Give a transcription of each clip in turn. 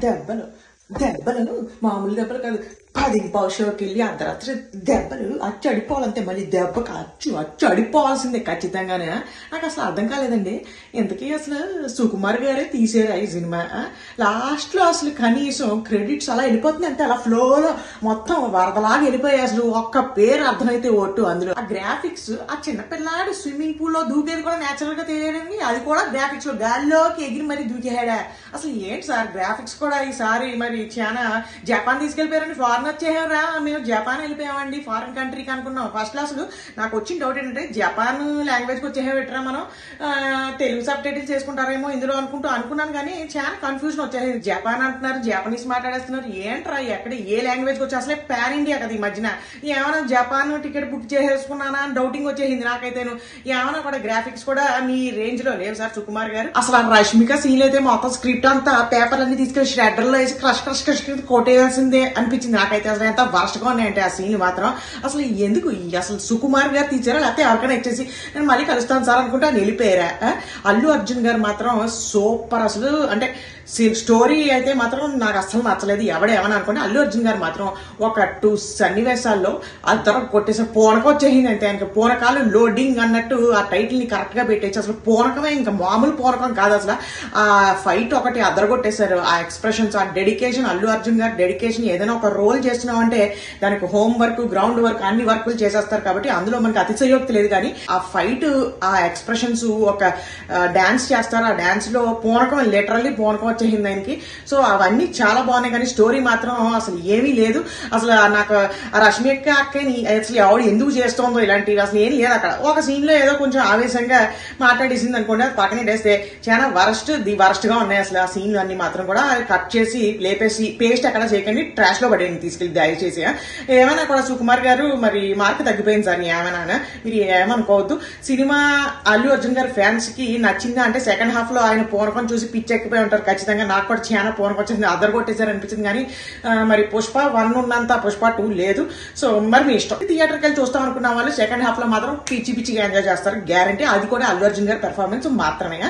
దెబ్బలు దెబ్బలు మామూలు దెబ్బలు కాదు. 10 షోకి వెళ్ళి అర్ధరాత్రి దెబ్బలు అచ్చు అడిపోవాలంతే. మళ్ళీ దెబ్బకి అచ్చు అడిపోవాల్సిందే ఖచ్చితంగానే. నాకు అసలు అర్థం కాలేదండి. ఇంతకీ అసలు సుకుమార్ గారే తీసారా ఈ సినిమా? లాస్ట్ లో అసలు కనీసం క్రెడిట్స్ అలా వెళ్ళిపోతుంది అంతే, అలా ఫ్లోలో మొత్తం వరదలాగా వెళ్ళిపోయాయి. అసలు ఒక్క పేరు అర్థమైతే ఒట్టు. అందులో ఆ గ్రాఫిక్స్, ఆ చిన్నపిల్లాడు స్విమ్మింగ్ పూల్ లో దూకేది కూడా నేచురల్ గా తెలియడండి. అది కూడా గ్రాఫిక్స్ లో గాల్లోకి ఎగిరి మరి దూకేహాడా. అసలు ఏంటి సార్ గ్రాఫిక్స్ కూడా ఈసారి మరి చాలా జపాన్ తీసుకెళ్లిపోయారండి. ఫారెన్ వచ్చేయారా, మేము జపాన్ వెళ్ళిపోయామండి ఫారెన్ కంట్రీకి అనుకున్నాం ఫస్ట్ క్లాస్. నాకు వచ్చిన డౌట్ ఏంటంటే జపాన్ లాంగ్వేజ్ కి వచ్చేటరా మనం తెలుగు సబ్ టైటిల్స్ చేసుకుంటారేమో ఇందులో అనుకున్నాను. కానీ చాలా కన్ఫ్యూజన్ వచ్చేది. జపాన్ అంటున్నారు, జపనీస్ మాట్లాడేస్తున్నారు. ఏంట్రా ఎక్కడ ఏ లాంగ్వేజ్ వచ్చి అసలే పాన్ ఇండియా కదా ఈ మధ్యన. ఏమైనా జపాన్ టికెట్ బుక్ చేసేసుకున్నానా అని డౌటింగ్ వచ్చేసింది నాకైతేను. ఏమైనా కూడా గ్రాఫిక్స్ కూడా మీ రేంజ్ లో లేవు సార్ సుకుమార్ గారు. అసలు ఆ రష్మిక సీన్ అయితే మొత్తం స్క్రిప్ట్ అంతా పేపర్లన్నీ తీసుకెళ్లి ష్రెడ్డర్ లో వేసి క్రష్ కొట్టేయాల్సిందే అనిపించింది నాకైతే. అసలు ఎంత వర్స్ట్ గా ఉన్నాయంటే ఆ సీన్ మాత్రం. అసలు ఎందుకు అసలు సుకుమార్ గారు తీసారా లేకపోతే ఎవరికైనా ఇచ్చేసి నేను మళ్ళీ కలుస్తాను సార్ అనుకుంటే ఆయన వెళ్ళిపోయారా? అల్లు అర్జున్ గారు మాత్రం సూపర్. అసలు అంటే స్టోరీ అయితే మాత్రం నాకు అస్సలు నచ్చలేదు. ఎవడేమని అనుకోండి, అల్లు అర్జున్ గారు మాత్రం ఒక 2 సన్నివేశాల్లో అద్దరం కొట్టేసి పూనకం వచ్చేసింది అంతే. ఇంకా పూనకాలు లోడింగ్ అన్నట్టు ఆ టైటిల్ ని కరెక్ట్ గా పెట్టేసి అసలు పూనకమే, ఇంకా మామూలు పూనకం కాదు అసలు. ఆ ఫైట్ ఒకటి అద్దరగొట్టేశారు. ఆ ఎక్స్ప్రెషన్స్, ఆ డెడికేషన్, అల్లు అర్జున్ గారు డెడికేషన్. ఏదైనా ఒక రోల్ చేస్తున్నామంటే దానికి హోమ్ వర్క్, గ్రౌండ్ వర్క్ అన్ని వర్కులు చేసేస్తారు కాబట్టి అందులో మనకి అతిశయోక్తి లేదు. కానీ ఆ ఫైట్, ఆ ఎక్స్ప్రెషన్స్, ఒక డాన్స్ చేస్తారు. ఆ డాన్స్ లో పూనకం, లిటరల్లీ పూనకం వచ్చేసింది ఆయనకి. సో అవన్నీ చాలా బాగున్నాయి. కానీ స్టోరీ మాత్రం అసలు ఏమీ లేదు. అసలు నాకు ఆ రష్మిక అక్కని అసలు ఎవడు ఎందుకు చేస్తోందో ఇలాంటివి అసలు ఏం లేదు అక్కడ. ఒక సీన్ లో ఏదో కొంచెం ఆవేశంగా మాట్లాడేసింది అనుకోండి, అది పక్కనే డేస్తే చాలా వరస్ట్ గా ఉన్నాయి అసలు ఆ సీన్లు అన్ని మాత్రం కూడా. కట్ చేసి లేపేసి పేస్ట్ ఎక్కడ చేయకండి, ట్రాష్ లో పడేయండి తీసుకెళ్లి దయచేసి. ఏమైనా కూడా సుకుమార్ గారు మరి మార్క్ తగ్గిపోయింది సార్. ఏమైనా మీరు ఏమనుకోవద్దు. సినిమా అల్లు అర్జున్ గారి ఫ్యాన్స్ కి నచ్చిందా అంటే సెకండ్ హాఫ్ లో ఆయన పూనకం చూసి పిచ్చెక్కిపోయి ఉంటారు ఖచ్చితంగా. నాకు కూడా చాలా పూనకం వచ్చేసింది, అద్దరు కొట్టేశారు అనిపించింది. కానీ మరి పుష్ప 1 ఉన్నంత పుష్ప 2 లేదు. సో మరి మీ ఇష్టం. థియేటర్కి వెళ్ళి చూస్తాం అనుకున్న వాళ్ళు సెకండ్ హాఫ్ లో మాత్రం పిచ్చిగా ఎంజాయ్ చేస్తారు గ్యారంటీ. అది కూడా అల్లు అర్జున్ గారి పెర్ఫార్మెన్స్ మాత్రమే.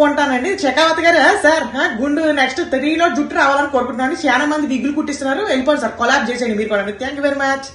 ఉంటానండి. చెకావత్ గారు సార్ గుండు నెక్స్ట్ 3 లో జుట్టు రావాలని కోరుకుంటున్నాను. చాలా మంది విగ్గులు కుట్టిస్తున్నారు, వెళ్ళిపోండి సార్, కొలాబ్ చేసేయండి మీరు కూడా. Thank you very much.